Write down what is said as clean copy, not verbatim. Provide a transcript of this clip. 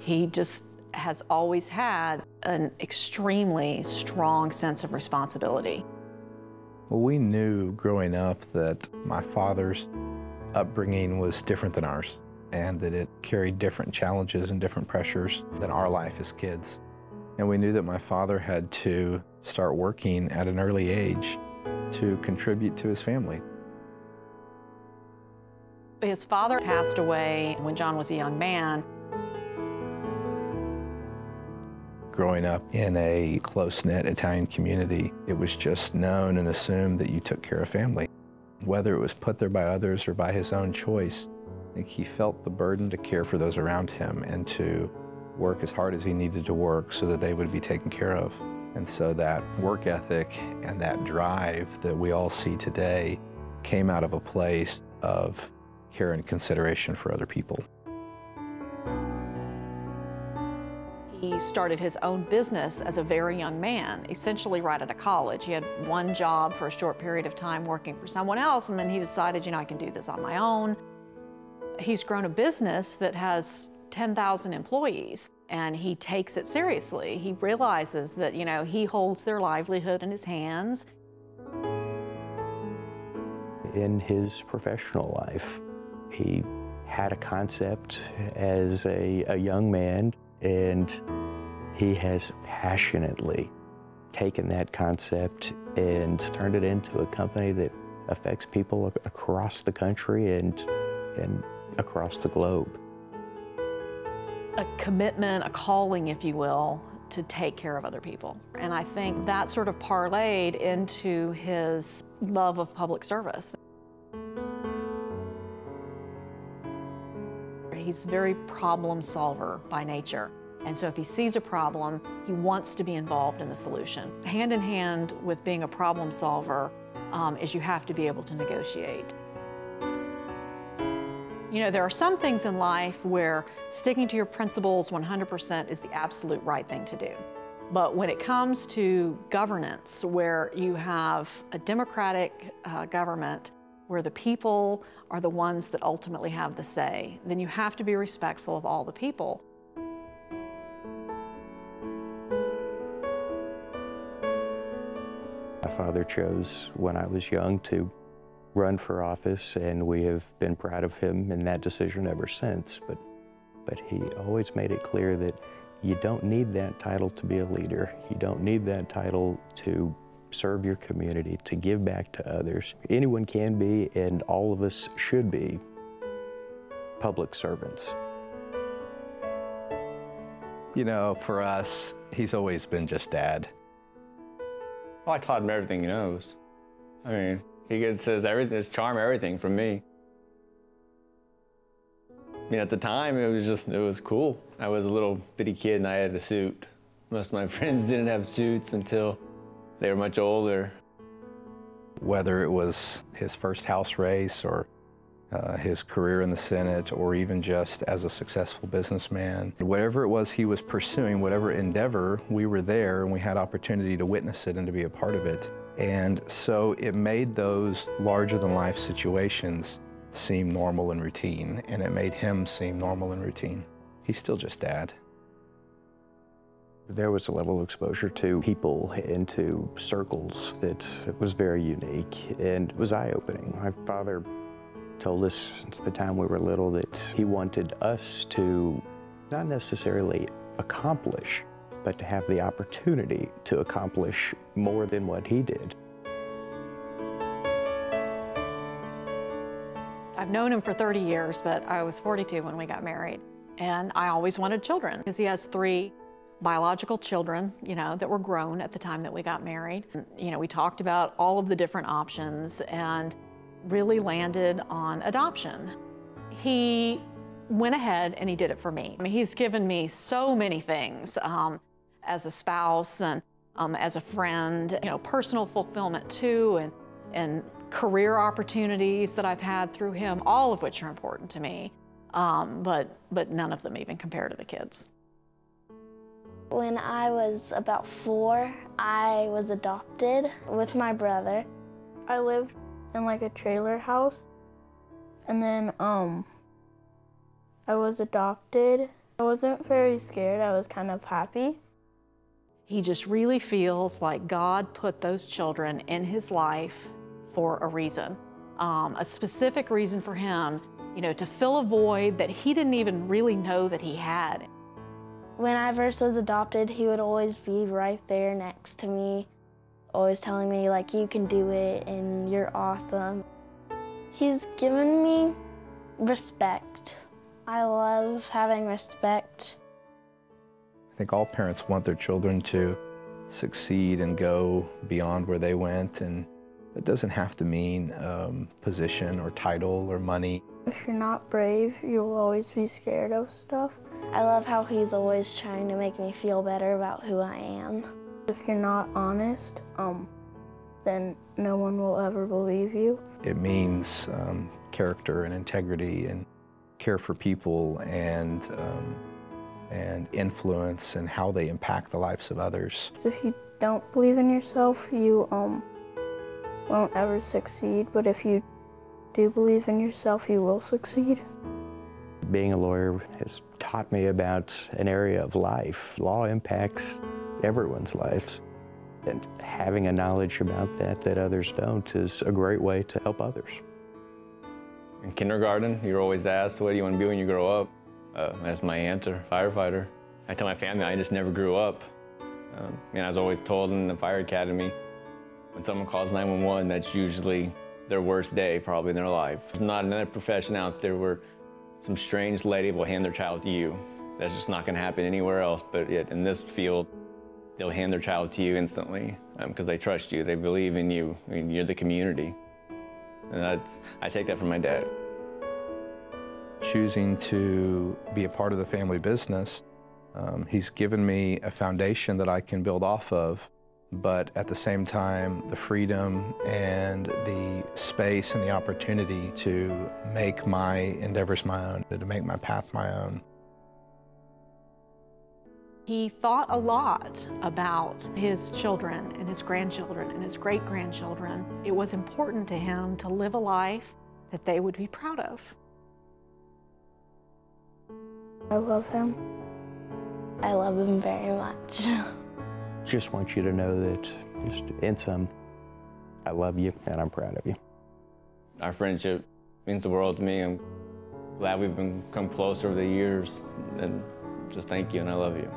He just has always had an extremely strong sense of responsibility. Well, we knew growing up that my father's upbringing was different than ours, and that it carried different challenges and different pressures than our life as kids. And we knew that my father had to start working at an early age to contribute to his family. His father passed away when John was a young man. Growing up in a close-knit Italian community, it was just known and assumed that you took care of family. Whether it was put there by others or by his own choice, I think he felt the burden to care for those around him and to work as hard as he needed to work so that they would be taken care of. And so that work ethic and that drive that we all see today came out of a place of care and consideration for other people. He started his own business as a very young man, essentially right out of college. He had one job for a short period of time working for someone else, and then he decided, you know, I can do this on my own. He's grown a business that has 10,000 employees, and he takes it seriously. He realizes that, you know, he holds their livelihood in his hands. In his professional life, he had a concept as a young man, and he has passionately taken that concept and turned it into a company that affects people across the country and across the globe. A commitment, a calling, if you will, to take care of other people. And I think that sort of parlayed into his love of public service. He's a very problem solver by nature. And so if he sees a problem, he wants to be involved in the solution. Hand in hand with being a problem solver is you have to be able to negotiate. You know, there are some things in life where sticking to your principles 100% is the absolute right thing to do. But when it comes to governance, where you have a democratic government, where the people are the ones that ultimately have the say, then you have to be respectful of all the people. My father chose when I was young to run for office, and we have been proud of him in that decision ever since. But he always made it clear that you don't need that title to be a leader. You don't need that title to serve your community, to give back to others. Anyone can be, and all of us should be, public servants. You know, for us, he's always been just Dad. Well, I taught him everything he knows. I mean, he says everything, his charm, everything from me. I mean, at the time, it was cool. I was a little bitty kid and I had a suit. Most of my friends didn't have suits until they were much older. Whether it was his first house race or his career in the Senate, or even just as a successful businessman, whatever it was he was pursuing, whatever endeavor, we were there and we had opportunity to witness it and to be a part of it. And so it made those larger-than-life situations seem normal and routine, and it made him seem normal and routine. He's still just Dad. There was a level of exposure to people and to circles that was very unique and was eye-opening. My father told us since the time we were little that he wanted us to not necessarily accomplish, but to have the opportunity to accomplish more than what he did. I've known him for 30 years, but I was 42 when we got married. And I always wanted children, because he has 3 biological children, you know, that were grown at the time that we got married. You know, we talked about all of the different options and really landed on adoption. He went ahead and he did it for me. I mean, he's given me so many things as a spouse and as a friend, you know, personal fulfillment too, and career opportunities that I've had through him, all of which are important to me, but none of them even compare to the kids. When I was about 4, I was adopted with my brother. I lived in like a trailer house, and then I was adopted, I wasn't very scared, I was kind of happy. He just really feels like God put those children in his life for a reason, a specific reason for him, you know, to fill a void that he didn't even really know that he had. When I first was adopted, he would always be right there next to me, always telling me, like, you can do it and you're awesome. He's given me respect. I love having respect. I think all parents want their children to succeed and go beyond where they went, and it doesn't have to mean position or title or money. If you're not brave, you'll always be scared of stuff. I love how he's always trying to make me feel better about who I am. If you're not honest, then no one will ever believe you. It means character and integrity and care for people and influence and how they impact the lives of others. So if you don't believe in yourself, you won't ever succeed, but if you do believe in yourself, you will succeed. Being a lawyer has taught me about an area of life. Law impacts everyone's lives, and having a knowledge about that others don't is a great way to help others. In kindergarten, you're always asked, what do you want to be when you grow up? That's my answer, firefighter. I tell my family I just never grew up. And I was always told in the fire academy, when someone calls 911, that's usually their worst day probably in their life. There's not another profession out there where some strange lady will hand their child to you. That's just not going to happen anywhere else, but yet in this field, they'll hand their child to you instantly because they trust you, they believe in you, I mean, you're the community. And I take that from my dad. Choosing to be a part of the family business, he's given me a foundation that I can build off of, but at the same time, the freedom and the space and the opportunity to make my endeavors my own, to make my path my own. He thought a lot about his children and his grandchildren and his great-grandchildren. It was important to him to live a life that they would be proud of. I love him. I love him very much. Just want you to know that, just in sum, I love you and I'm proud of you. Our friendship means the world to me. I'm glad we've become closer over the years, and just thank you and I love you.